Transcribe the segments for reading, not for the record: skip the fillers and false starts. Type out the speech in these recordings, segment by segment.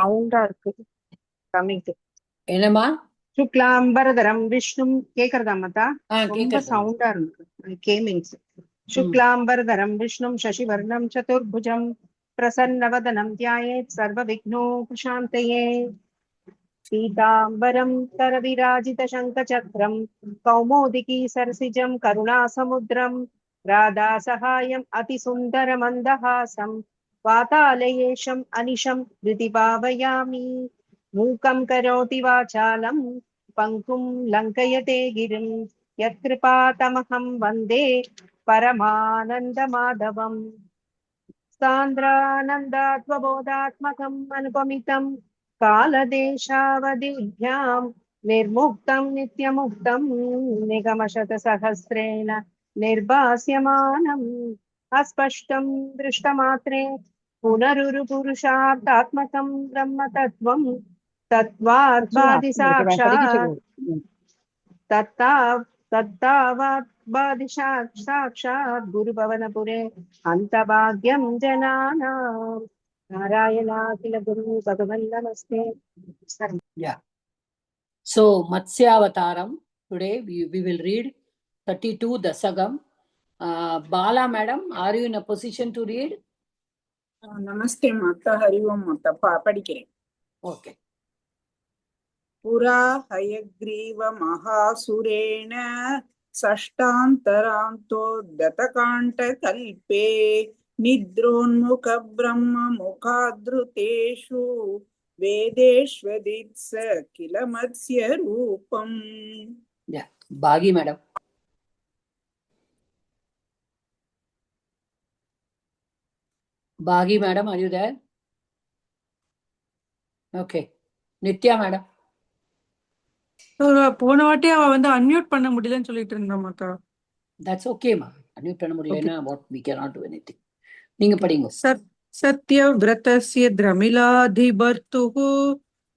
சவுண்டா இருக்கு. Coming to என்னம்மா? சுக்லாம்பரதரம் விஷ்ணும். கேக்குறதா மத்தா? ரொம்ப கேக்குறதுமா. சவுண்டா இருக்கு. கேமிங்ஸ். ம். சுக்லாம்பரதரம் விஷ்ணும் சசிவர்ணம் சதுர்புஜம் பிரசன்னவதனம் த்யாயேத் சர்வ விக்னோபசாந்தயே. पीताम्बरं करविराजितशङ्खचक्रं कौमोदिकी सरसिजं करुणासमुद्रं राधासहायम् अतिसुन्दरमन्दहासं वातालयेशम् अनिशं हृदि भावयामि। मूकं करोति वाचालं पङ्कुं लङ्कयते गिरिं यत्कृपातमहं वन्दे परमानन्दमाधवम्। सान्द्रानन्दात्वबोधात्मकम् अनुपमितं कालदेशावधिभ्यां निर्मुक्तं नित्यमुक्तं निगमशतसहस्रेण निर्भास्यमानम् अस्पष्टं दृष्टमात्रे पुनरुरुपुरुषार्थात्मकं ब्रह्मतत्त्वं तत्त्वार्थादि साक्षात् तत्ता तत्तावत् साक्षात् गुरुभवनपुरे अन्तभाग्यं जनानां नारायणाखिल गुरु भगवन् नमस्ते। Yeah. So, Matsyavataram. Today we will read 32 Dasagam. Bala madam, are you in a position to read? நமஸ்தே மாதா. ஹரி ஓம் மாதா. படிக்கிறேன். ஓகே. புரா ஹயக்ரீவ மகாசுரேண சஷ்டாந்தராந்தோ ததகாண்ட கல்பே நித்ரோன்முக பிரம்ம முகாத்ருதேஷு வேதேஷ்வதித்ஸ கில மத்ஸ்ய ரூபம். Baaghi madam. Bagi madam, are you there? Okay. Nitya madam. போன வாட்டி அவ அன்மியூட் பண்ண முடியலன்னு சொல்லிட்டு இருந்தா மாதா. That's okay ma. Unmute பண்ண முடியலனா what we cannot do anything. நீங்க படிங்க. सत्यव्रतस्य द्रमिलाधिभर्तुः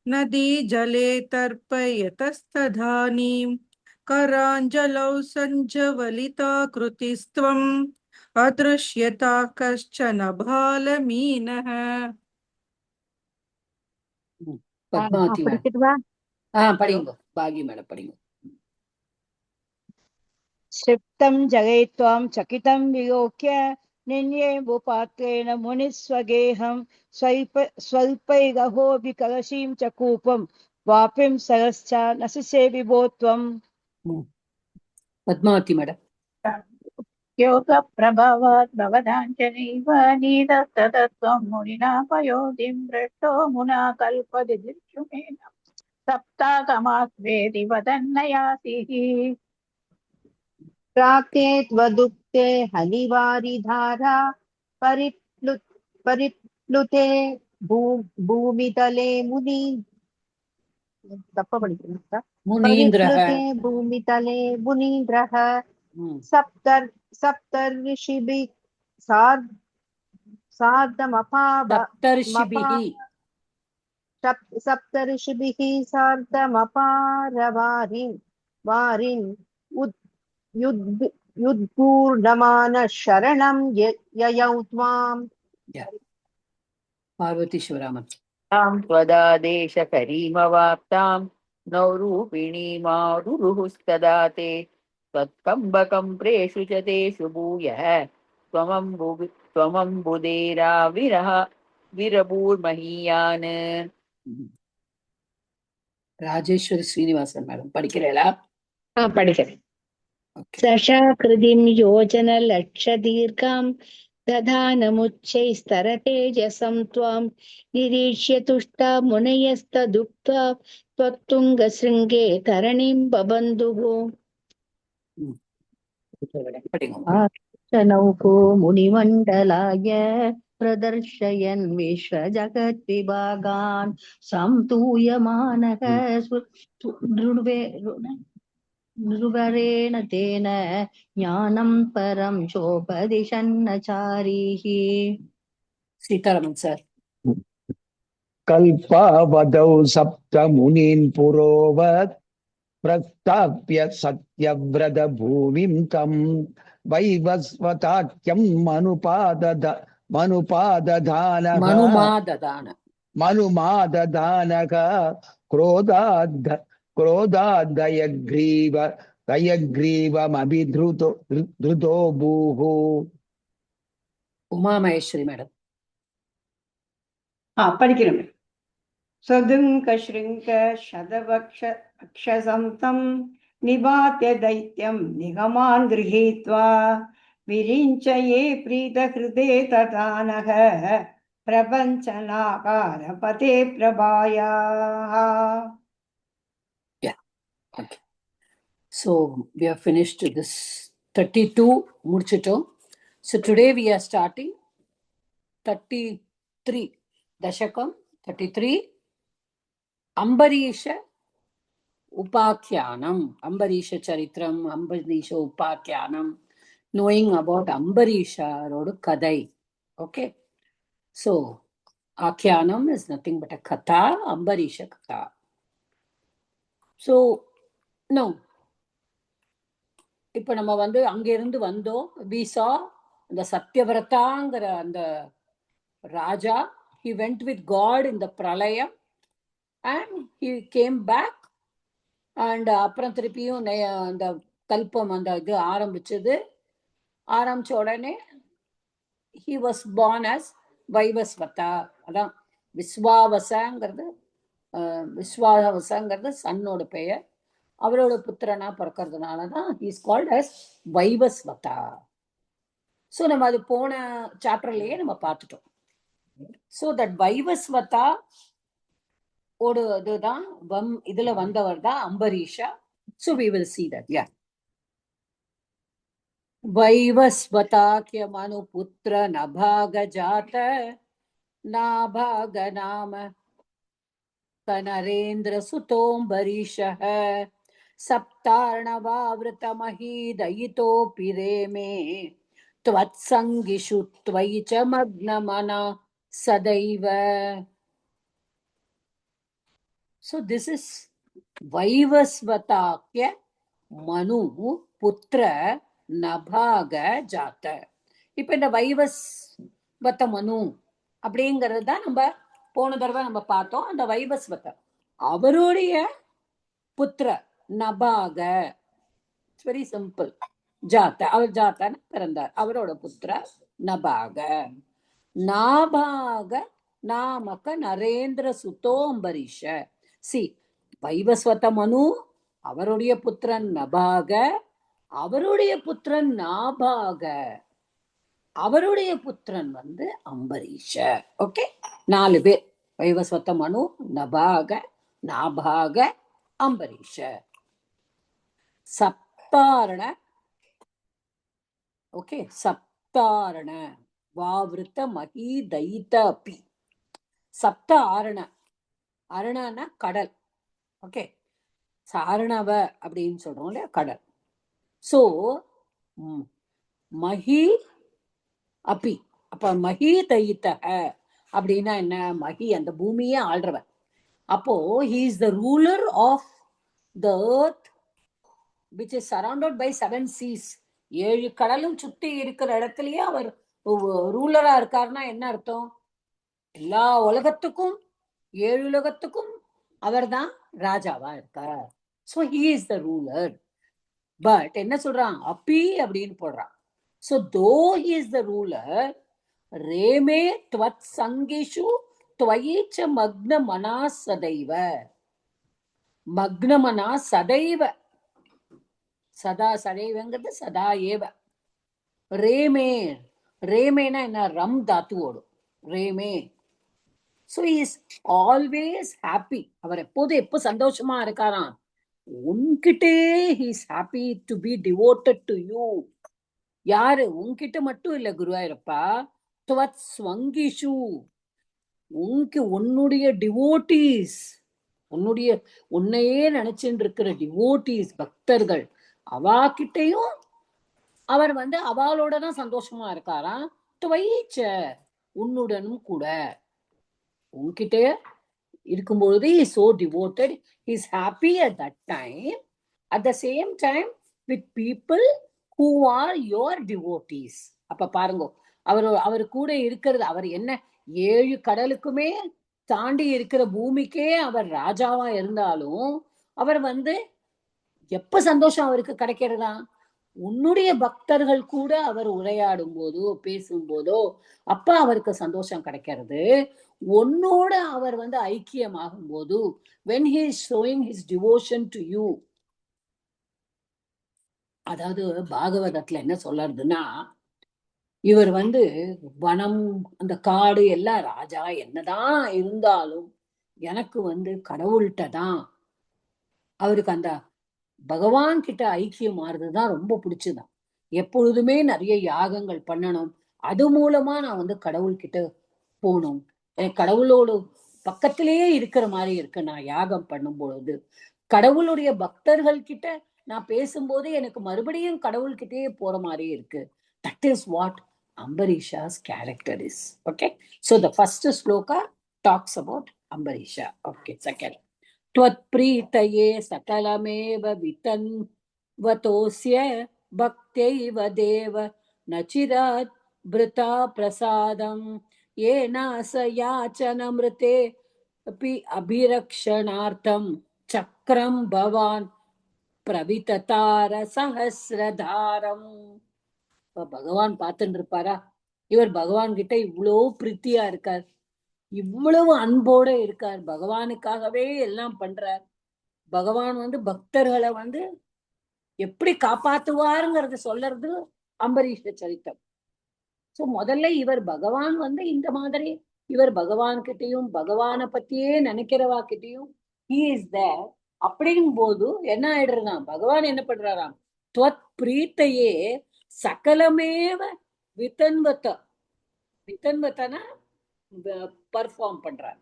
नदी जले तर्पयतस्तदानीं कराञ्जलौ सञ्जवलिताकृतिस्त्वम् अदृश्यता कश्चन बालमीनः. பத்மாவதி படிங்க. பாகி மேடம் படிங்க. क्षिप्तं जगैत्वां चकितं विलोक्य निन्ये भूपात्रेण मुनिस्वगेहं स्वल्पैगहोऽपि कलशीं च कूपं वापिं सरश्च नसिसे विभो त्वम्. பத்மாவதி மேடம். योग प्रभावात् भवदाञ्जनैव नीतस्ततत्त्वं मुनिना पयोधिं भ्रष्टो मुना कल्पति दिक्षुमेन सप्तागमास्वेदि वदन्नयासिः। प्राक्तेत्वदुक्ते हनिवारिधारा परिप्लुते भूमितले परिप्लुते भूमितले मुनीन्द्रः सप्तर्षिभिः सार्धमपारवारिन् युद्धूर्णमान शरणं ययौ त्वाम्. पार्वती शिवरामन्. तां त्वदादेशकरीमवाप्तां नौरूपिणीमारुरुहुस्तदा ते त्वत्कम्बकं प्रेषु च तेषु भूयः त्वमम्बुदेराविरः विरभूर्महीयान्. ராஜேஸ்வரி ஸ்ரீனிவாசன் மேடம் படிக்கிறீங்களா? படிக்கிறேன். சஷாகிருதிம் யோஜன லட்சதீர்காं दधानमुच्चैस्तरतेजसं त्वां निरीक्ष्य तुष्टा मुनयस्तदुक्त्वा त्वत्तुङ्गशृङ्गे तरणिं बबन्धुः. नौको मुनिमण्डलाय प्रदर्शयन् विश्वजगद्विभागान् संतूयमानः नृवरेण तेन ज्ञानं परं चोपदिशन्नचारीः. सीतारामन् सर. कल्पावधौ सप्त मुनीन् पुरोवत् प्रस्ताप्य सत्यव्रत भूमिं तं वैवस्वताख्यं मनुपाददान மனுமாததானக क्रोधाद् क्रोधादयग्रीवमभिधृतो धृतो भूः. உமா மகேஸ்வரி மேடம். படிக்கிறேன். சதுங்க ஸ்ருங்க சதவக்ஷ அக்ஷசம்தம் நிபாத்ய தைத்யம் நிகமான் கிரஹீத்வா விரிஞ்சயே பிரீத ஹிருதே ததானக பிரபஞ்சனாகார பதே பிரபாயாஹ. Okay. So we have finished this 32 முடிச்சிட்டோம். So today we are starting 33 Dashakam 33 Ambarisha Upakhyanam, Ambarisha Charitram, Ambarisha Upakhyanam, knowing about Ambarisha Rodu Kadai. Okay. So Akhyanam is nothing but a Katha, Ambarisha Katha. So now இப்ப நம்ம வந்து அங்கிருந்து வந்தோம். we saw the சத்யவிரதாங்கிற அந்த ராஜா, he went with God in the pralayam and he came back and அப்புறம் திருப்பியும் அந்த கல்பம் அந்த இது ஆரம்பிச்ச உடனே he was born as வைவஸ்வதா. அதான் விஸ்வாவசங்கிறது சன்னோட பெயர். அவரோட புத்திரனா பிறக்கிறதுனாலதான் he is called as Vaivasvata. So நம்ம அது போன சாப்டர்லயே நம்ம பார்த்துட்டோம். சோ தட் வைவஸ்வதா ஓட இதுதான் இதுல வந்தவர் தான் Ambarisha. So we will see that. Yeah. வைவஸ்வதாக்கிய மனு புத்திர நபாக ஜாத நாபாக நாம கனரேந்திர சுதோம்பரீஷः சப்தார்ணவாவ்ருதமஹீதயிதோபி ரேமே त्वत्सङ्गिषु त्वयि च मग्नमना सदैव. So this is Vaivasvatakya Manu Putra Nabhaga Jata. இப்ப இந்த வைவஸ்வத மனு அப்படிங்கிறது தான் நம்ம போன தடவை நம்ம பார்த்தோம். அந்த வைவஸ்வத அவருடைய புத்திர நபாக, வெரி சிம்பிள், ஜாத்த, அவர் ஜாத்தன பிறந்தார். அவரோட புத்திர நபாக. நாபாக நாமக நரேந்திர சுதோம்பரீஷ. சி வைவஸ்வத மனு அவருடைய புத்திரன் நபாக, அவருடைய புத்திரன் நாபாக, அவருடைய புத்திரன் வந்து அம்பரீஷ. ஓகே, 4 பேர். வைவஸ்வத மனு, நபாக, நாபாக, அம்பரீஷ. சப்தாரண, ஓகே, சப்தாரண வாவிருத்த மகி தைத்த பி. சப்த ஆரண, அரணனா கடல். ஓகே, சாரணவ அப்படின்னு சொல்றோம் இல்லையா, கடல். சோ மகி அப்பி, அப்ப மகி தைத்த அப்படின்னா என்ன? மகி அந்த பூமியே ஆள்றவன். அப்போ he is the ruler of the earth which is surrounded by 7 seas. 7 கடலும் சுத்தி இருக்கிற இடத்துலயே அவர் ரூலரா இருக்காருன்னா என்ன அர்த்தம்? எல்லா உலகத்துக்கும் 7 உலகத்துக்கும் அவர் தான் ராஜாவா இருக்கார். So he is the ruler. But என்ன சொல்றான்? அப்பி அப்படின்னு போடுறான். So though he is the ruler, ரேமே த்வத் சங்கிஷு त्वयीच मग्नमना सदैव. मग्नमना सदैव, सदा सदैवங்கிறது சதா ஏவ. ரேமே, ரேமேனா என்ன? ரம் தாத்துவோடு ரேமே. So he is always happy. அவர் எப்போ சந்தோஷமா இருக்காராம். உன்கிட்டே he is happy to be devoted to you. யாரு? உன்கிட்ட மட்டும் இல்ல குருவாயூரப்பா. த்வத் ஸ்வங்கிஷு, உன்னுடைய டிவோட்டீஸ், உன்னையே நினைச்சுட்டு இருக்கிற டிவோட்டீஸ், பக்தர்கள், அவாகிட்டையும் அவர் வந்து அவளோட தான் சந்தோஷமா இருக்காராம். துவைச்ச, உன்னுடனும் கூட. உன்கிட்ட இருக்கும்பொழுது he is so devoted, he is happy at that time. At the same time with people who are your devotees. அப்ப பாருங்க, அவர் கூட இருக்கிறது, அவர் என்ன 7 கடலுக்குமே தாண்டி இருக்கிற பூமிக்கே அவர் ராஜாவா இருந்தாலும் அவர் எப்ப சந்தோஷம் அவருக்கு கிடைக்கிறதா? உன்னுடைய பக்தர்கள் கூட அவர் உரையாடும் போதோ பேசும்போதோ அப்ப அவருக்கு சந்தோஷம் கிடைக்கிறது. உன்னோட அவர் ஐக்கியமாகும் போது, when he is showing his devotion to you. அதாவது பாகவதத்துல என்ன சொல்றதுன்னா, இவர் வனம் அந்த காடு எல்லாம் ராஜா என்னதான் இருந்தாலும் எனக்கு கடவுள்கிட்ட தான் அவருக்கு அந்த பகவான் கிட்ட ஐக்கியம் ஆறுதுதான் ரொம்ப பிடிச்சுதான். எப்பொழுதுமே நிறைய யாகங்கள் பண்ணணும், அது மூலமா நான் கடவுள் கிட்ட போகணும், கடவுளோட பக்கத்திலேயே இருக்கிற மாதிரி இருக்கு. நான் யாகம் பண்ணும் பொழுது கடவுளுடைய பக்தர்கள் கிட்ட நான் பேசும்போது எனக்கு மறுபடியும் கடவுள்கிட்டயே போற மாதிரி இருக்கு. That is what Ambarisha's character is. Okay, so the first sloka talks about Ambarisha. Okay, second. Tvatpritaye sakalameva vitanvatosya bhaktaiva deva nachirat brita prasadam yena sayachanamrite api abhirakshanartham chakram bhavan பிரவிததார சஹஸ்ரதாரம். பகவான் பார்த்துட்டு இருப்பாரா? இவர் பகவான் கிட்ட இவ்வளவு பிரீத்தியா இருக்கார், இவ்வளவு அன்போட இருக்கார், பகவானுக்காகவே எல்லாம் பண்றார். பகவான் பக்தர்களை எப்படி காப்பாத்துவாருங்கிறத சொல்றது அம்பரீஷ சரித்திரம். சோ முதல்ல இவர் பகவான் இந்த மாதிரி இவர் பகவான் கிட்டையும் பகவானை பத்தியே நினைக்கிறவா கிட்டையும் he is there. அப்படிங்கும் போது என்ன ஆயிடுறான், பகவான் என்ன பண்றாராம், துவத் பிரீத்தையே சகலமேவ விதன்வத, விதன்வதனா பர்ஃபார்ம் பண்றார்.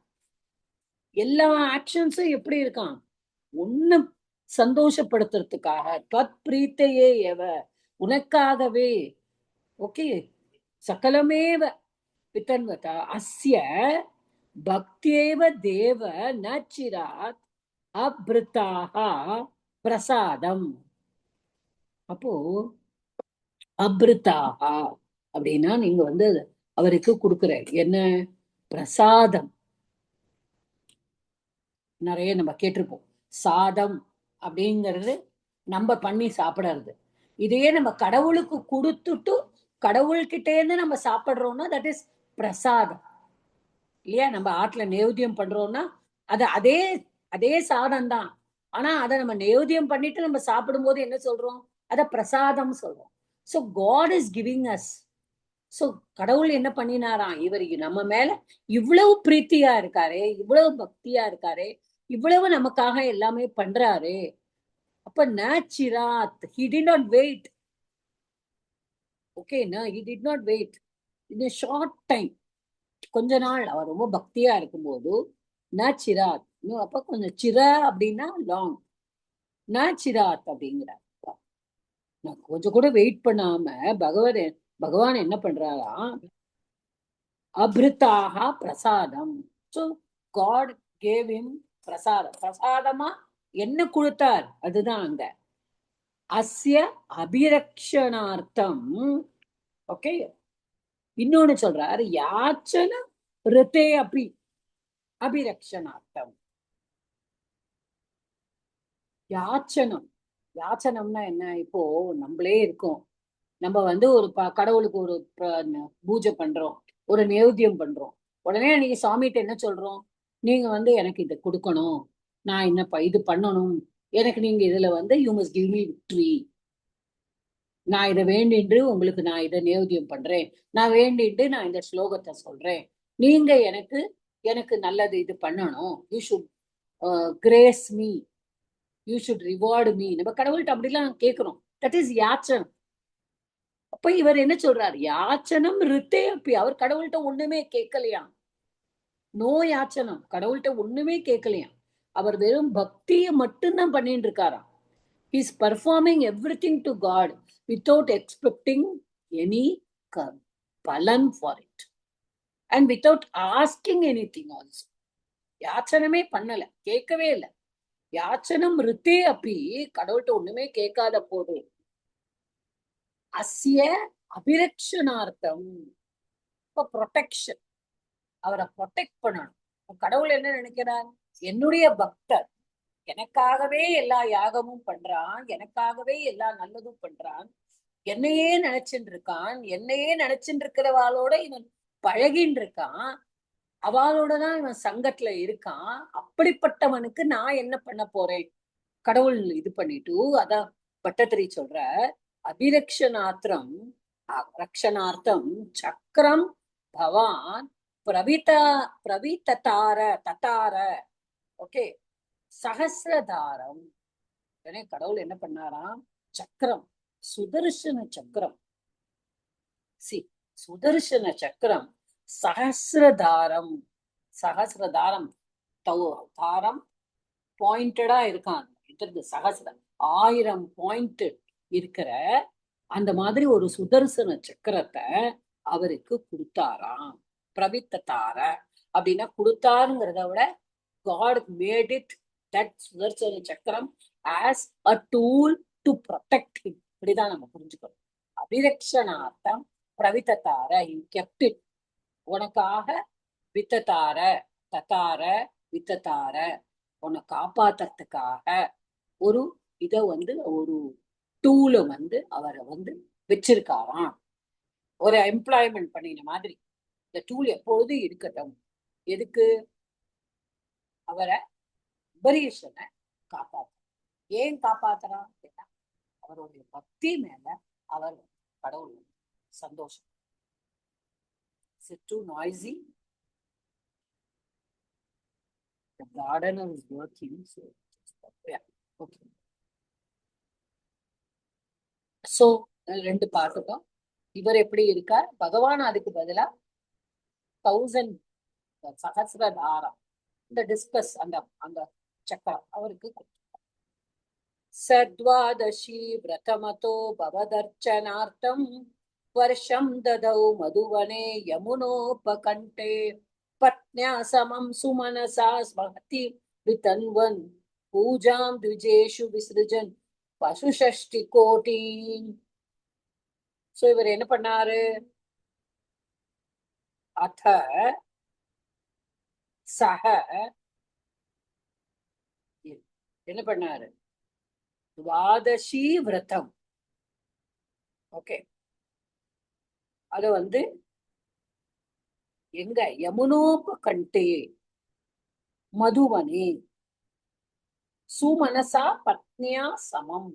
எல்லா ஆக்ஷன்ஸும் எப்படி இருக்கான், ஒண்ணு சந்தோஷப்படுத்துறதுக்காக. துவத் பிரீத்தையே எவ, உனக்காகவே. ஓகே, சகலமேவ விதன்வத அஸ்ய பக்தியேவ தேவ நச்சிராத் அப்ருதாஹா பிரசாதம். அப்போ அப்ருதாஹா அப்படின்னா நீங்க அவருக்கு கொடுக்குற என்ன பிரசாதம். நிறைய நம்ம கேட்டிருப்போம், சாதம் அப்படிங்கிறது நம்ம பண்ணி சாப்பிடறது. இதையே நம்ம கடவுளுக்கு கொடுத்துட்டு கடவுள்கிட்டே இருந்து நம்ம சாப்பிடுறோம்னா தட் இஸ் பிரசாதம் இல்லையா? நம்ம ஆட்டுல நைவேத்தியம் பண்றோம்னா அது அதே அதே சாதம் தான். ஆனா அதை நம்ம நைவேத்தியம் பண்ணிட்டு நம்ம சாப்பிடும் போது என்ன சொல்றோம், அத பிரசாதம் சொல்றோம். So God is giving us. So கடவுள் என்ன பண்ணினாராம், இவருக்கு நம்ம மேல இவ்வளவு பிரீத்தியா இருக்காரே, இவ்வளவு பக்தியா இருக்காரே, இவ்வளவு நமக்காக எல்லாமே பண்றாரு. அப்ப நச்சிராத், he did not wait. Okay, no, he did not wait. In a short time, கொஞ்ச நாள் அவர் ரொம்ப பக்தியா இருக்கும்போது நச்சிராத், அப்ப கொஞ்சம் சிர அப்படின்னா லாங், நச்சிராத் அப்படிங்கிறார். நான் கொஞ்சம் கூட வெயிட் பண்ணாம பகவான் என்ன பண்றாரா, அப்ருதாக பிரசாதம். So God gave him பிரசாதம். பிரசாதமா என்ன கொடுத்தார், அதுதான் அங்க அஸ்ய அபிரக்ஷணார்த்தம். ஓகே, இன்னொன்னு சொல்றாரு, யாச்சன ரிதே அபி அபிரக்ஷணார்த்தம். யாச்சனம், யாச்சனம்னா என்ன, இப்போ நம்மளே இருக்கோம், நம்ம ஒரு கடவுளுக்கு ஒரு பூஜை பண்றோம், ஒரு நைவேத்தியம் பண்றோம். உடனே நீங்க சாமிகிட்ட என்ன சொல்றோம், நீங்க எனக்கு இதை கொடுக்கணும், நான் என்ன இது பண்ணணும், எனக்கு நீங்க இதுல you must give me victory, நான் இதை வேண்டின்று உங்களுக்கு நான் இதை நைவேத்தியம் பண்றேன், நான் வேண்டிட்டு நான் இந்த ஸ்லோகத்தை சொல்றேன், நீங்க எனக்கு நல்லது இது பண்ணணும், you should grace me, you should reward me. நம்ம கடவுள்கிட்ட அப்படிலாம் கேட்கிறோம். தட் இஸ் யாச்சனம். அப்ப இவர் என்ன சொல்றாரு, யாச்சனம் ரித்தே அப்பி. அவர் கடவுள்கிட்ட ஒண்ணுமே கேட்கலையாம், நோ யாச்சனம், கடவுள்கிட்ட ஒண்ணுமே கேட்கலையாம். அவர் வெறும் பக்தியை மட்டும்தான் பண்ணிட்டு இருக்காராம். He is performing everything to God without expecting any palan for it and without asking anything also. யாச்சனமே பண்ணல, கேட்கவே இல்லை. யாச்சனம் ரித்தே அப்பி, கடவுள்கிட்ட ஒண்ணுமே கேட்காத போது அஸ்ய அபிரக்ஷணார்த்தம், ப்ரொடெக்ஷன், அவரை ப்ரொடெக்ட் பண்ணணும். கடவுள் என்ன நினைக்கிறார்? என்னுடைய பக்தர் எனக்காகவே எல்லா யாகமும் பண்றான், எனக்காகவே எல்லா நல்லதும் பண்றான், என்னையே நினைச்சுட்டு இருக்கான், என்னையே நினைச்சுட்டு இருக்கிறவாளோட இவன் பழகின்னு இருக்கான், அவளோடதான் இவன் சங்கத்துல இருக்கான். அப்படிப்பட்டவனுக்கு நான் என்ன பண்ண போறேன்? கடவுள் இது பண்ணிட்டு அதான் பட்டத்திரி சொல்ற, அபிரக்ஷணார்த்தம் ரக்ஷணார்த்தம் சக்கரம் பவான் பிரவிததார ததார. ஓகே, சகசிரதாரம். கடவுள் என்ன பண்ணாராம்? சக்கரம், சுதர்சன சக்கரம். சுதர்சன சக்கரம் சகசிரதாரம். சகசிரதாரம் தாரம் பாயிண்டடா இருக்கான். சகசிரம் 1000 பாயிண்ட் இருக்கிற அந்த மாதிரி ஒரு சுதர்சன சக்கரத்தை அவருக்கு கொடுத்தாராம். பிரவித்ததார அப்படின்னா கொடுத்தாருங்கிறத விட God made it, that Sudarshana சக்கரம், as a tool to protect him. இப்படிதான் நம்ம புரிஞ்சுக்கணும். அபிரக்ஷணார்த்தம் பிரவித்ததார, he kept it. உனக்காக வித்ததார ததார வித்ததார, உன்னை காப்பாத்துறதுக்காக ஒரு இத ஒரு டூல அவரை வச்சிருக்காராம். ஒரு எம்ப்ளாய்மெண்ட் பண்ணின மாதிரி. இந்த டூல் எப்பொழுதும் இருக்கட்டும். எதுக்கு? அவரை உபரீஷனை காப்பாற்ற. ஏன் காப்பாத்துறான்? அவருடைய பக்தி மேல அவர் கடவுள் சந்தோஷம். Is it too noisy? The gardener is working, so yeah, okay. So ரெண்டு பார்த்துட்டோம். இவர் எப்படி இருக்கார்? பகவான் அதுக்கு பதிலா 1000 சகசிரதாரம் இந்த டிஸ்கஸ் அந்த அந்த சக்கரம் அவருக்கு சத்வாதசி விரதமதோ பவதர்ச்சனார்த்தம் வருஷம் ததௌ மதுவனே யமுனோபகண்டே பத்ன்யா சமம் சுமனசா ஸ்மஹதி விதன்வன் பூஜாம் த்விஜேஷு விஸ்ருஜன் பசுஷஷ்டி கோட்டீன். சோ இவர் என்ன பண்ணாரு? அத சஹ என்ன பண்ணாரு? துவாதசி விரதம். ஓகே, அது எங்க? யமுனோபகண்டே மதுவனே சுமனசா பத்னியா சமம்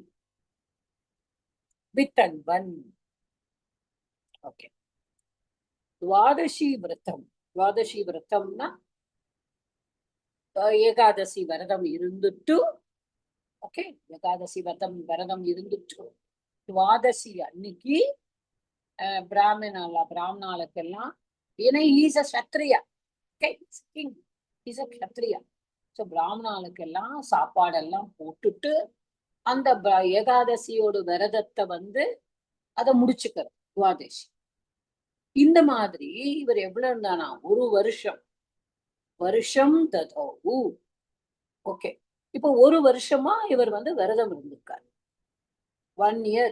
வித்தன்வன். ஓகே, துவாதசி விரதம். துவாதசி விரதம்னா ஏகாதசி விரதம் இருந்துட்டு, ஓகே, ஏகாதசி விரதம் இருந்துட்டு துவாதசி அன்னைக்கு பிராமணாளுக்கெல்லாம், ஏன்னா is a Kshatriya, king, is a Kshatriya. So பிராமணாளுக்கெல்லாம் சாப்பாடெல்லாம் போட்டுட்டு அந்த ஏகாதசியோட விரதத்தை அதை முடிச்சுக்கிறது துவாதசி. இந்த மாதிரி இவர் எவ்வளவு இருந்தானா? ஒரு வருஷம் ததோ. ஓகே, இப்போ ஒரு வருஷமா இவர் விரதம் இருந்திருக்காரு. 1 year.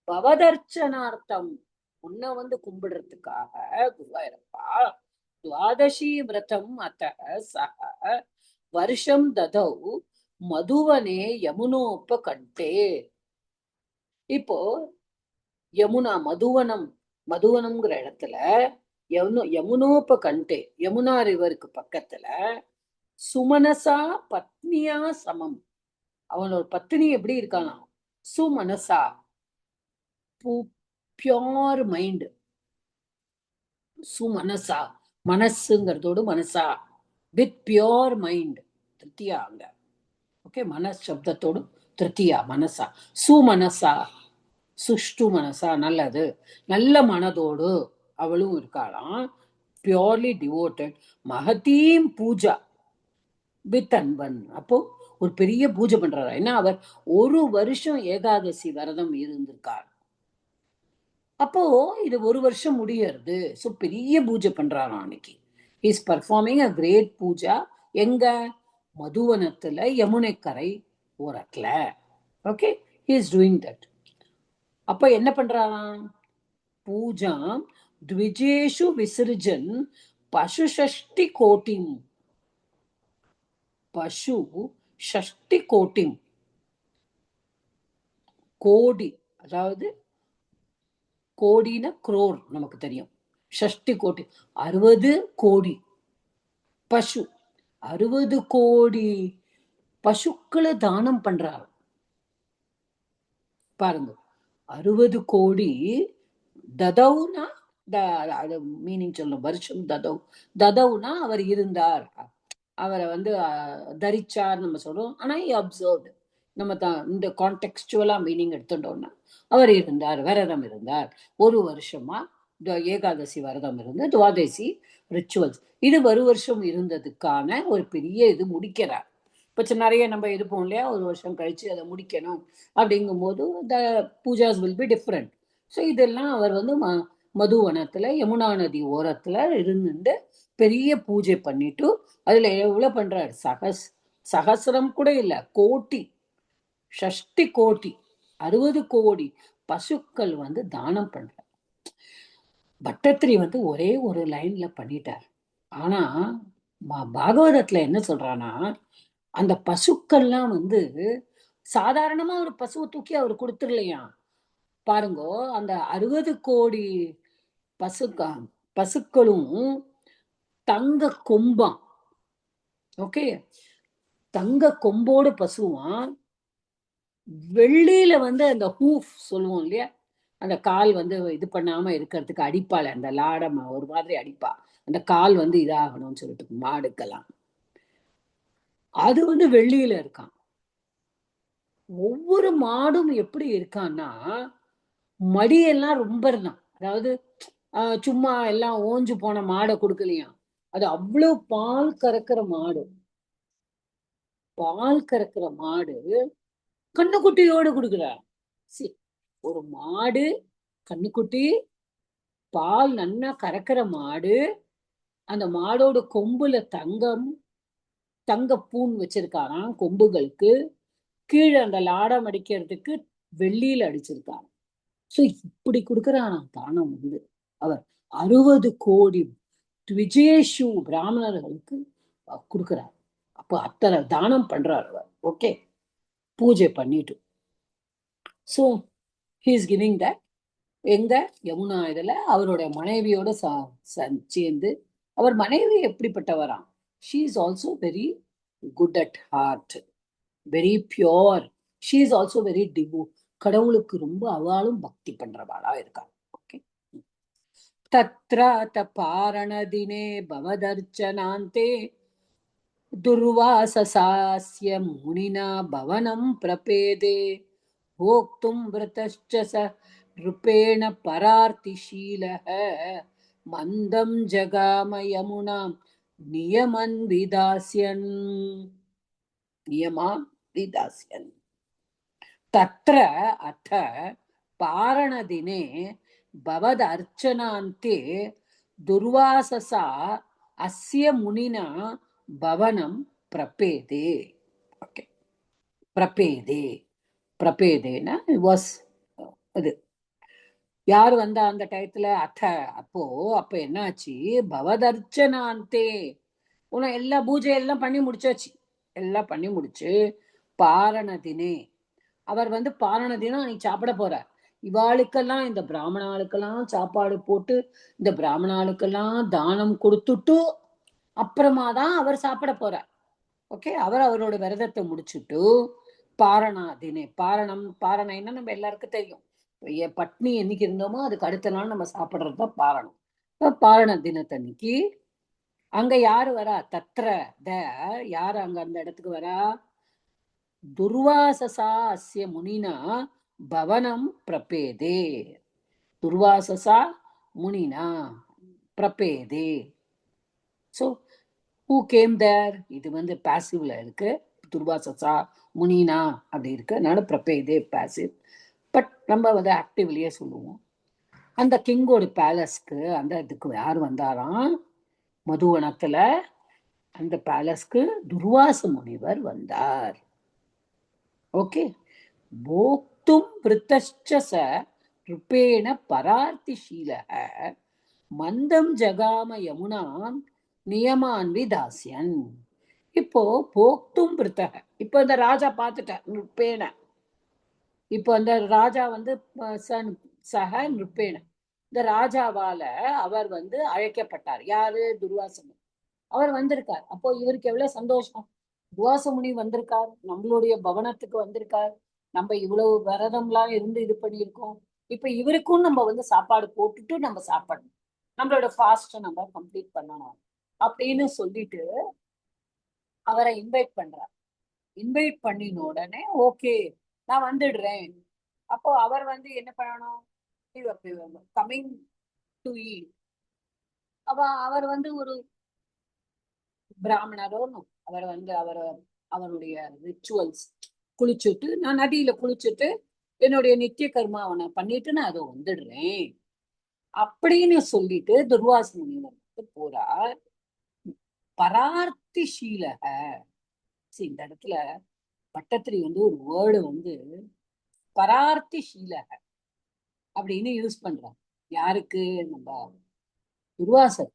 பவதர்ச்சனார்த்தம், உன்னை கும்பிடுறதுக்காக குருவாயிரப்பா துவாதசி விரதம் அத்த சக வருஷம் ததௌ மதுவனே யமுனோபகண்டே. இப்போ யமுனா மதுவனம்ங்கிற இடத்துல யமுனோபகண்டே, யமுனா ரிவருக்கு பக்கத்துல சுமனசா பத்னியா சமம். அவனோட பத்னி எப்படி இருக்கானா? சுமனசா, பியோர் மைண்ட். சுமனசா, மனசுங்கிறதோடு மனசா, வித் பியோர் மைண்ட். திருத்தியா அங்க. ஓகே, மனஸ் சப்தத்தோடு திருத்தியா மனசா. சுமனசா, சுஷ்டு மனசா, நல்லது, நல்ல மனதோடு அவளும் இருக்காளாம். Purely devoted. மகதீம் பூஜா வித் அன்பன். அப்போ ஒரு பெரிய பூஜை பண்றாரா? ஏன்னா அவர் ஒரு வருஷம் ஏகாதசி விரதம் இருந்திருக்கார். அப்போ இது ஒரு வருஷம் முடியறது. ஸோ பெரிய பூஜை பண்றாராம் அன்னைக்கு. Is performing a great puja. எங்க? மதுவனத்துல, யமுனைக்கரை ஓரத்துல. Okay, he is doing that. அப்ப என்ன பண்றாராம்? பூஜாம் த்விஜேஷு விசர்ஜன் பசு ஷஷ்டி கோட்டிம். பசு ஷஷ்டி கோட்டிம். கோடி, அதாவது கோடினா குரோர் நமக்கு தெரியும். ஷஷ்டி கோடி 60 கோடி பசு, 60 கோடி பசுக்களை தானம் பண்றாரு பாருங்க. 60 கோடி ததவுனா மீனிங் சொல்லும் வருஷம். ததவுனா அவர் இருந்தார், அவரை வந்து தரிச்சார் நம்ம சொல்றோம். ஆனா அப்சர்வ்டு நம்ம இந்த கான்டெக்ஸ்டுவலா மீனிங் எடுத்துட்டோம்னா அவர் இருந்தார், விரதம் இருந்தார். ஒரு வருஷமா ஏகாதசி விரதம் இருந்து துவாதசி ரிச்சுவல்ஸ் இது ஒரு வருஷம் இருந்ததுக்கான ஒரு பெரிய இது முடிக்கிறார். இப்போ நிறைய நம்ம இருப்போம் இல்லையா, ஒரு வருஷம் கழிச்சு அதை முடிக்கணும் அப்படிங்கும் போது the pujas will be different. So இதெல்லாம் அவர் வந்து மதுவனத்துல யமுனா நதி ஓரத்துல இருந்துட்டு பெரிய பூஜை பண்ணிட்டு அதுல எவ்வளவு பண்றாரு, சகசிரம் கூட இல்ல, கோட்டி, ஷஷ்டி கோட்டி, 60 கோடி பசுக்கள் வந்து தானம் பண்றார். பட்டத்திரி வந்து ஒரே ஒரு லைன்ல பண்ணிட்டார். ஆனா பாகவதத்துல என்ன சொல்றானா, அந்த பசுக்கள்லாம் வந்து சாதாரணமா ஒரு பசுவை தூக்கி அவர் கொடுத்துடலையா பாருங்க. அந்த 60 கோடி பசுக்களும் தங்க கொம்பம், ஓகே, தங்க கொம்போடு பசுவான். வெள்ளியில வந்து அந்த ஹூஃப் சொல்லுவோம் இல்லையா, அந்த கால் வந்து இது பண்ணாம இருக்கிறதுக்கு அடிப்பாள், அந்த லாடம் ஒரு மாதிரி அடிப்பா, அந்த கால் வந்து இதாகணும்னு சொல்லிட்டு மாடுக்கெல்லாம். அது வந்து வெள்ளியில இருக்கான். ஒவ்வொரு மாடும் எப்படி இருக்கான்னா மடியெல்லாம் ரொம்ப இருந்தான். அதாவது சும்மா எல்லாம் ஓஞ்சு போன மாடை கொடுக்கலையாம். அது அவ்வளவு பால் கறக்கிற மாடு. பால் கறக்கிற மாடு கண்ணுக்குட்டியோடு கொடுக்குறார். ஒரு மாடு கண்ணுக்குட்டி பால் நன்னா கறக்கிற மாடு, அந்த மாடோட கொம்புல தங்க பூன் வச்சிருக்காராம் கொம்புகளுக்கு. கீழே அந்த லாடம் அடிக்கிறதுக்கு வெள்ளியில அடிச்சிருக்காங்க. சோ இப்படி கொடுக்குறானா தானம் வந்து அவர் 60 கோடி விஜயேஷு பிராமணர்களுக்கு கொடுக்குறார். அப்போ அத்தனை தானம் பண்றார் அவர். ஓகே, பூஜை பண்ணிட்டு. So he is giving that. எங்க யமுனா இதுல அவருடைய மனைவியோட சேர்ந்து. அவர் மனைவி எப்படிப்பட்டவராம், she is also very good at heart, very pure. She is also very டிவோ, கடவுளுக்கு ரொம்ப அவளும் பக்தி பண்றவாளா இருக்காங்க. ஓகே. தத்ராத பாரணதினே பவதர்ச்சனாந்தே துர்வாசசாஸ்ய முனினா பவனம் பிரபேதே போக்தும் விரதஸ்ச ச ரூபேண பரார்த்திஷீலஹ மந்தம் ஜகாம யமுனாம் நியமன் விதாஸ்யன். தத்ர அத பாரணதினே பவத் அர்ச்சனாந்தே துர்வாசசா அஸ்ய முனினா பவனம் பிரபேதே. ஓகே, பிரபேதே, பிரபேதேனா வாஸ் இது யார் வந்தா அந்த டயத்துல அப்ப என்னாச்சு, பவதர்ச்சனாந்தே எல்லா பூஜை எல்லாம் பண்ணி முடிச்சாச்சு. எல்லாம் பண்ணி முடிச்சு பாரணதினே அவர் வந்து பாரணதினம் அன்னைக்கு சாப்பிட போறார். இவாளுக்கெல்லாம் இந்த பிராமணாளுக்கெல்லாம் சாப்பாடு போட்டு இந்த பிராமணாளுக்கெல்லாம் தானம் கொடுத்துட்டு அப்புறமா தான் அவர் சாப்பிட போறார். ஓகே, அவர் அவரோட விரதத்தை முடிச்சுட்டு பாரணாதினே, பாரணைன்னா நம்ம எல்லாருக்கும் தெரியும், பட்னி என்னைக்கு இருந்தோமோ அதுக்கு அடுத்த நாள் நம்ம சாப்பிடுறதுதான் பாரணம். பாரண தினத்தன்னைக்கு அங்க யாரு வரா, தத்ர யாரு அங்க அந்த இடத்துக்கு வரா, துர்வாசசா அஸ்ய முனினா பவனம் பிரபேதே. துர்வாசசா முனினா பிரபேதே. சோ who came there, இது வந்து பாசிவ்ல இருக்கு. துர்வாசசா முனினா அப்படி இருக்கு, அதனால பிரபேதே பாசிவ். பட் நம்ம வந்து ஆக்டிவ்லயே சொல்லுவோம். அந்த கிங்கோட பேலஸ்க்கு அந்த இதுக்கு யார் வந்தாராம், மதுவனத்துல அந்த பேலஸ்க்கு துர்வாச முனிவர் வந்தார். ஓகே, போக்தும் விருத்தஸ்ச ரூபேண பரார்த்திஷீலஹ மந்தம் ஜகாம யமுனா நியமான்வி தாசியன். இப்போ போக்தும் பிருத்தக. இப்போ இந்த ராஜா பார்த்துட்ட நிருப்பேன. இப்போ அந்த ராஜா வந்து சக நிருப்பேன. இந்த ராஜாவால அவர் வந்து அழைக்கப்பட்டார். யாரு? துர்வாசன். அவர் வந்திருக்கார். அப்போ இவருக்கு எவ்வளவு சந்தோஷம். துர்வாச முனி வந்திருக்கார், நம்மளுடைய பவனத்துக்கு வந்திருக்கார். நம்ம இவ்வளவு விரதம்லாம் இருந்து இது பண்ணியிருக்கோம். இப்ப இவருக்கும் நம்ம வந்து சாப்பாடு போட்டுட்டு நம்ம சாப்பிடணும், நம்மளோட ஃபாஸ்ட நம்ம கம்ப்ளீட் பண்ணணும் அப்படின்னு சொல்லிட்டு அவரை இன்வைட் பண்றார். இன்வைட் பண்ணின உடனே ஓகே நான் வந்துடுறேன். அப்போ அவர் வந்து என்ன பண்ணணும்? Coming to eat. அவர் வந்து ஒரு பிராமணரோ, அவர் வந்து அவருடைய ரிச்சுவல்ஸ் குளிச்சுட்டு, நான் நதியில குளிச்சுட்டு என்னுடைய நித்திய கர்மாவை நான் பண்ணிட்டு நான் அதை வந்துடுறேன் அப்படின்னு சொல்லிட்டு துர்வாச முனிவர் போறார். பரார்த்தி சீலக. இந்த இடத்துல பட்டத்திரி வந்து ஒரு வேர்டு வந்து பரார்த்தி சீலக அப்படின்னு யூஸ் பண்றார். யாருக்கு? நம்ம துர்வாசர்.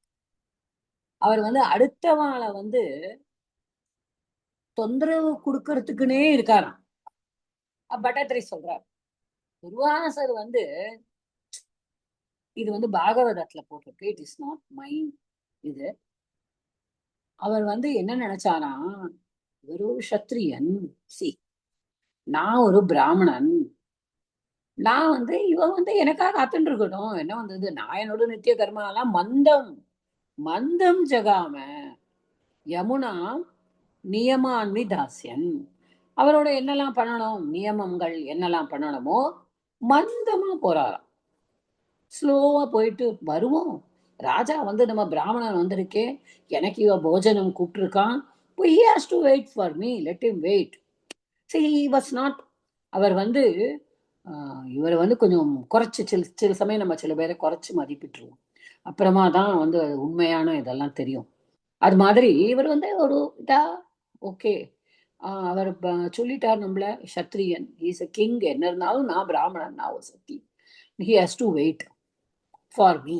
அவர் வந்து அடுத்தவாளை வந்து தொந்தரவு கொடுக்கறதுக்குன்னே இருக்காராம். பட்டத்திரி சொல்றார். துர்வாசர் வந்து இது வந்து பாகவதத்துல போட்டிருக்கு, இட் இஸ் நாட் மைண்ட். இது அவர் வந்து என்ன நினைச்சாரா, இவர் ஒரு சத்திரியன், நான் ஒரு பிராமணன், நான் வந்து இவன் வந்து எனக்காக காத்துட்டு இருக்கட்டும், என்ன வந்தது, நான் என்னோட நித்திய கர்மா எல்லாம் மந்தம் ஜகாம யமுனா நியமான்வி தாசியன். அவரோட என்னெல்லாம் பண்ணணும், நியமங்கள் என்னெல்லாம் பண்ணணுமோ மந்தமா போறாராம். ஸ்லோவா போயிட்டு வருவோம். ராஜா வந்து நம்ம பிராமணன் வந்திருக்கே, எனக்கு இவ போஜனம் கூப்பிட்டுருக்கான், he has to wait for me, let him wait. See, he was not, அவர் வந்து இவரை வந்து கொஞ்சம் குறைச்சி சில சமயம் நம்ம சில பேரை குறைச்சி மதிப்பிட்டுருவோம், அப்புறமா தான் வந்து உண்மையான இதெல்லாம் தெரியும். அது மாதிரி இவர் வந்து ஒரு இதா ஓகே அவர் சொல்லிட்டார் நம்மள சத்திரியன், இஸ் அ கிங், என்ன இருந்தாலும் நான் பிராமணன், நான் ஒரு சக்தி, he has to wait for me,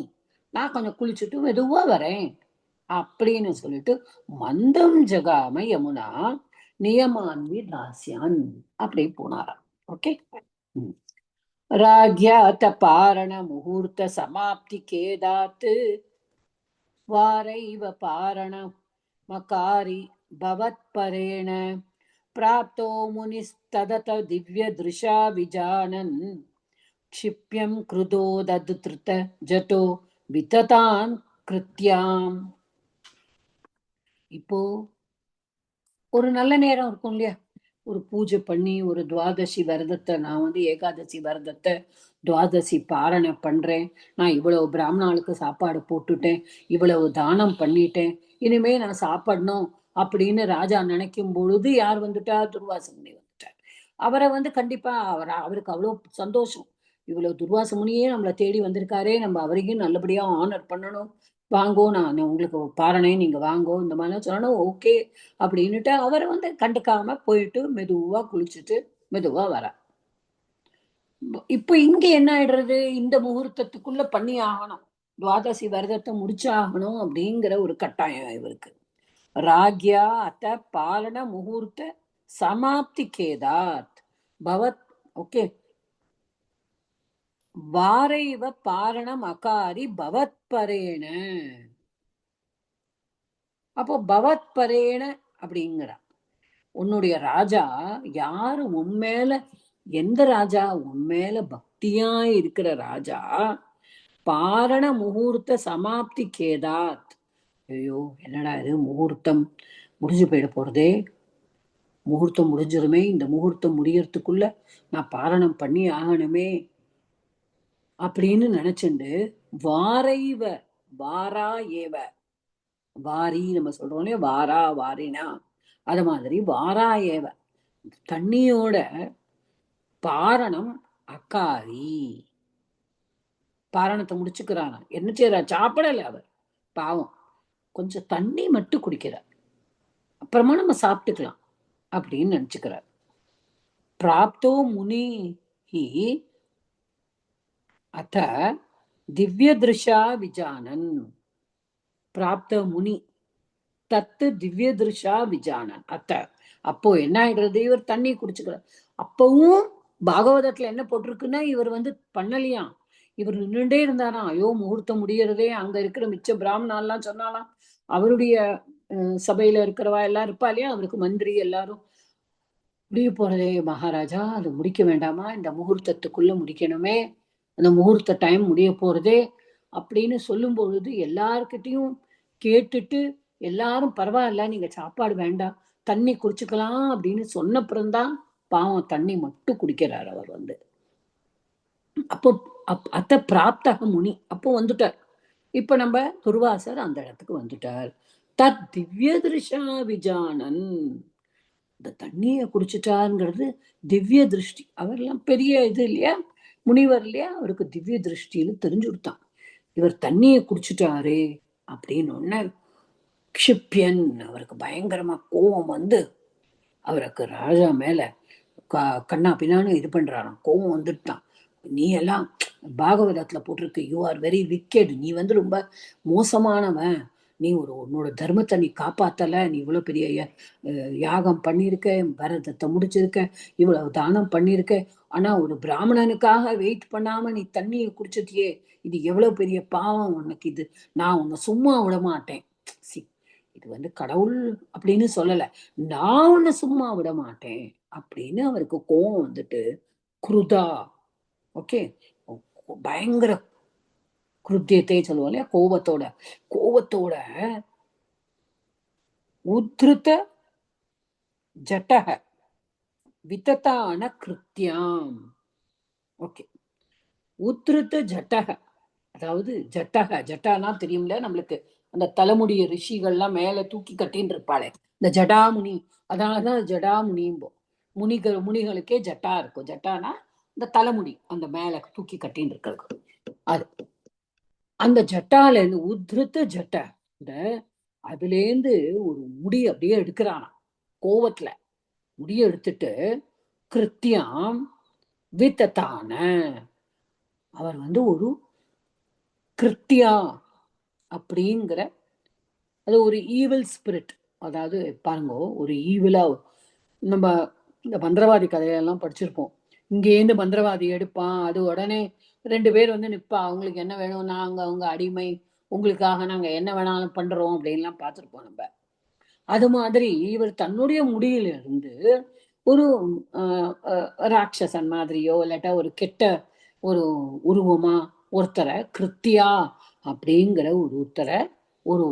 நான் கொஞ்சம் குளிச்சுட்டு மெதுவா வரேன் அப்படின்னு சொல்லிட்டு மந்தம் ஜகாம யமுனா நியமான்வி தாசியான் அப்படி போனாராம். ஓகே. ராக்யாத பாரண முகூர்த்த சமாப்தி கேதாத் வாரைவ பாரண மகாரி பவத்பரேண பிராப்தோ முனிஸ்ததத திவ்ய திருஷா விஜானன் க்ஷிப்யம் கிருதோ தத்ருத ஜட்டோ விததான் கிருத்யாம். இப்போ ஒரு நல்ல நேரம் இருக்கும் இல்லையா, ஒரு பூஜை பண்ணி ஒரு துவாதசி விரதத்தை, நான் வந்து ஏகாதசி விரதத்தை துவாதசி பாரணை பண்றேன், நான் இவ்வளவு பிராமணாளுக்கு சாப்பாடு போட்டுட்டேன், இவ்வளவு தானம் பண்ணிட்டேன், இனிமே நான் சாப்பிடணும் அப்படின்னு ராஜா நினைக்கும் பொழுது யார் வந்துட்டா? துர்வாச முனி வந்துட்டார். அவரை வந்து கண்டிப்பா அவருக்கு அவ்வளவு சந்தோஷம், இவ்வளவு துர்வாச முனியே நம்மளை தேடி வந்திருக்காரே, நம்ம அவரையும் நல்லபடியா ஆனர் பண்ணணும், வாங்கோ நான் உங்களுக்கு பாரணை நீங்க வாங்கோ இந்த மாதிரிலாம் சொல்லணும். ஓகே அப்படின்னுட்டு அவரை வந்து கண்டுக்காம போயிட்டு மெதுவா குளிச்சுட்டு மெதுவா வர. இப்போ இங்க என்ன ஆயிடுறது, இந்த முகூர்த்தத்துக்குள்ள பண்ணி ஆகணும், துவாதசி விரதத்தை முடிச்சாகணும் அப்படிங்கிற ஒரு கட்டாயம் இவருக்கு. ராக்யா அத்த பாலன முகூர்த்த சமாப்தி கேதாத் பவத். ஓகே. வாரைவ பாரணம் அகாரி பவத்பரேண. அப்போ பவத்பரேண அப்படிங்கிற உன்னுடைய ராஜா யாரு, உண்மையில எந்த ராஜா, உண்மையில பக்தியா இருக்கிற ராஜா, பாரண முகூர்த்த சமாப்தி கேதாத். ஐயோ என்னடா இது, முகூர்த்தம் முடிஞ்சு போயிட போறதே, முகூர்த்தம் முடிஞ்சிருமே, இந்த முகூர்த்தம் முடியறதுக்குள்ள நான் பாரணம் பண்ணி ஆகணுமே அப்படின்னு நினைச்சுண்டு வாரைவ வாரா ஏவ, வாரி நம்ம சொல்றோம் இல்லையா, வாரா வாரினா அது மாதிரி வாரா ஏவ தண்ணியோட பாரணம் அக்காரி, பாரணத்தை முடிச்சுக்கிறாங்க. என்ன செய்யறார், சாப்பிடல அவர் பாவம், கொஞ்சம் தண்ணி மட்டும் குடிக்கிறார், அப்புறமா நம்ம சாப்பிட்டுக்கலாம் அப்படின்னு நினைச்சுக்கிறார். பிராப்தோ முனி அத்த திவ்ய திருஷா விஜானன் பிராப்த முனி தத்து திவ்ய திருஷா விஜானன். அப்போ என்ன ஆயிடுறது, இவர் தண்ணி குடிச்சுக்கிறார். அப்பவும் பாகவதத்துல என்ன போட்டிருக்குன்னா, இவர் பண்ணலையாம், இவர் நின்றுட்டே இருந்தாராம். ஐயோ முகூர்த்தம் முடியறதே, அங்க இருக்கிற மிச்ச பிராமணாலாம் சொன்னாலாம், அவருடைய சபையில இருக்கிறவா எல்லாம் இருப்பா இல்லையா, அவருக்கு மந்திரி எல்லாரும், முடிய போறதே மகாராஜா, அது முடிக்க வேண்டாமா, இந்த முகூர்த்தத்துக்குள்ள முடிக்கணுமே, அந்த முகூர்த்த டைம் முடிய போறதே அப்படின்னு சொல்லும் பொழுது எல்லார்கிட்டையும் கேட்டுட்டு எல்லாரும் பரவாயில்ல, நீங்க சாப்பாடு வேண்டாம், தண்ணி குடிச்சுக்கலாம் அப்படின்னு சொன்னப்புறம்தான் பாவம் தண்ணி மட்டும் குடிக்கிறார் அவர் அப்போ அத்த பிராப்தக முனி அப்போ வந்துட்டார். இப்ப நம்ம துர்வாசர் அந்த இடத்துக்கு வந்துட்டார். தத் திவ்ய திருஷா விஜானன், இந்த தண்ணிய குடிச்சிட்டாருங்கிறது திவ்ய திருஷ்டி. அவர்லாம் பெரிய இது இல்லையா, முனிவர் இல்லையா, அவருக்கு திவ்ய திருஷ்டின்னு தெரிஞ்சு கொடுத்தான். இவர் தண்ணிய குடிச்சிட்டாரு அப்படின்னு ஒண்ணு க்ஷிப்யன், அவருக்கு பயங்கரமா கோபம் அவருக்கு ராஜா மேல கண்ணா பின்னான்னு இது பண்றாராம், கோபம் வந்துட்டான். நீ எல்லாம் பாகவதத்துல போட்டிருக்கு, யூ ஆர் வெரி விக்கெட், நீ ரொம்ப மோசமானவன், நீ உன்னோட தர்மத்தை நீ காப்பாத்தல, நீ இவ்வளவு பெரிய யாகம் பண்ணிருக்க, பரதத்தை முடிச்சிருக்க, இவ்வளவு தானம் பண்ணிருக்க, ஆனா ஒரு பிராமணனுக்காக வெயிட் பண்ணாம நீ தண்ணியை குடிச்சிட்டியே, இது எவ்வளவு பெரிய பாவம் உனக்கு, இது நான் உன்னை சும்மா விட மாட்டேன். இது கடவுள் அப்படின்னு சொல்லல, நான் உன்னை சும்மா விட மாட்டேன் அப்படின்னு அவருக்கு கோபம் குருதா. ஓகே, பயங்கர குருத்தியத்தை சொல்லுவோம் இல்லையா, கோபத்தோட உத்ருத ஜட்டக விதத்தான கிருத்தியாம். ஓகே, உத்ருத ஜட்டக, அதாவது ஜட்டானா தெரியும்ல நம்மளுக்கு, அந்த தலைமுடிய ரிஷிகள்லாம் மேல தூக்கி கட்டின்னு இருப்பாளே, இந்த ஜடாமுனி, அதனாலதான் ஜடாமுனிம்போ. முனிகளுக்கே ஜட்டா இருக்கும். ஜட்டானா இந்த தலைமுடி அந்த மேல தூக்கி கட்டின்னு இருக்கிறது. அது அந்த ஜட்டால இருந்து உத்ருத்த ஜட்ட, இந்த அதுல இருந்து ஒரு முடி அப்படியே எடுக்கிறானா கோவத்துல, முடிய எடுத்துட்டு கிருத்தியாம் வித்தத்தான, அவர் ஒரு கிருத்தியா அப்படிங்கிற, அது ஒரு ஈவில் ஸ்பிரிட். அதாவது பாருங்க, ஒரு ஈவிலா, நம்ம இந்த மந்திரவாதி கதையெல்லாம் படிச்சிருப்போம், இங்கேருந்து மந்திரவாதி எடுப்பான், அது உடனே 2 பேர் நிப்பா, அவங்களுக்கு என்ன வேணும், நாங்க அவங்க அடிமை, உங்களுக்காக நாங்க என்ன வேணாலும் பண்றோம் அப்படின்லாம் பார்த்திருப்போம் நம்ம. அது மாதிரி இவர் தன்னுடைய முடியில இருந்து ஒரு ராட்சசன் மாதிரியோ இல்லாட்டா ஒரு கெட்ட ஒரு உருவமா ஒருத்தரை, கிருத்தியா அப்படிங்கிற ஒருத்தரை, ஒரு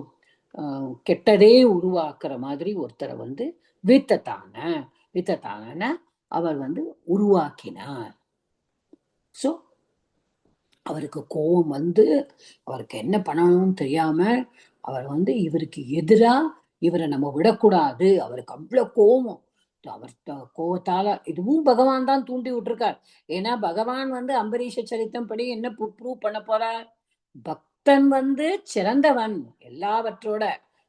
கெட்டதே உருவாக்குற மாதிரி ஒருத்தரை வித்தத்தான அவர் உருவாக்கினார். சோ அவருக்கு கோபம் அவருக்கு என்ன பண்ணணும்னு தெரியாம அவர் இவருக்கு எதிரா, இவரை நம்ம விடக்கூடாது, அவருக்கு அவ்வளவு கோபம். அவர் கோபத்தால, இதுவும் பகவான் தான் தூண்டி விட்டுருக்கார். ஏன்னா பகவான் அம்பரீஷ சரித்தம் படி என்ன ப்ரூவ் பண்ண போறார், பக்தன் சிறந்தவன், எல்லாவற்றோட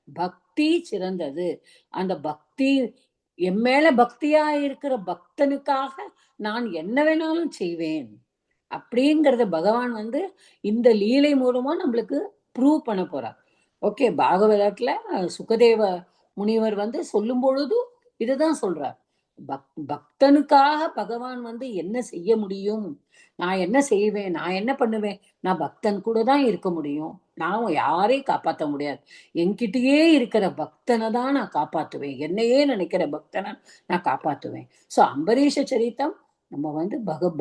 பக்தி சிறந்தது, அந்த பக்தி என் மேல பக்தியா இருக்கிற பக்தனுக்காக நான் என்ன வேணாலும் செய்வேன் அப்படிங்கறத பகவான் இந்த லீலை மூலமா நம்மளுக்கு ப்ரூவ் பண்ண போறார். ஓகே, பாகவதத்துல சுகதேவ முனிவர் சொல்லும் பொழுது இதுதான் சொல்றார், பக்தனுக்காக பகவான் என்ன செய்ய முடியும், நான் என்ன செய்வேன், நான் என்ன பண்ணுவேன், நான் பக்தன் கூட தான் இருக்க முடியும், நான் யாரையும் காப்பாற்ற முடியாது, என்கிட்டயே இருக்கிற பக்தனை தான் நான் காப்பாத்துவேன், என்னையே நினைக்கிற பக்தனை நான் காப்பாத்துவேன். சோ அம்பரீஷ சரித்தம் நம்ம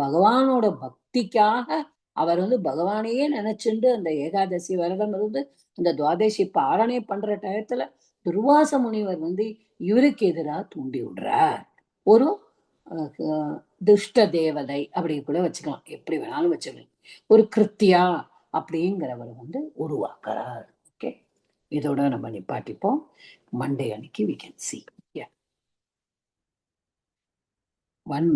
பகவானோட பக்திக்காக அவர் பகவானையே நினைச்சுண்டு அந்த ஏகாதசி விரதம் இருந்து அந்த துவாதசி பாரணை பண்ற டயத்துல துர்வாச முனிவர் இவருக்கு எதிராக தூண்டி விடுறார். ஒரு துஷ்ட தேவதை அப்படி கூட வச்சுக்கலாம், எப்படி வேணாலும் வச்சுக்கலாம், ஒரு கிருத்தியா அப்படிங்கிறவர் உருவாக்குறார். ஓகே, இதோட நம்ம நிப்பாட்டிப்போம். மண்டே அன்னைக்கு we can see. Yeah. 1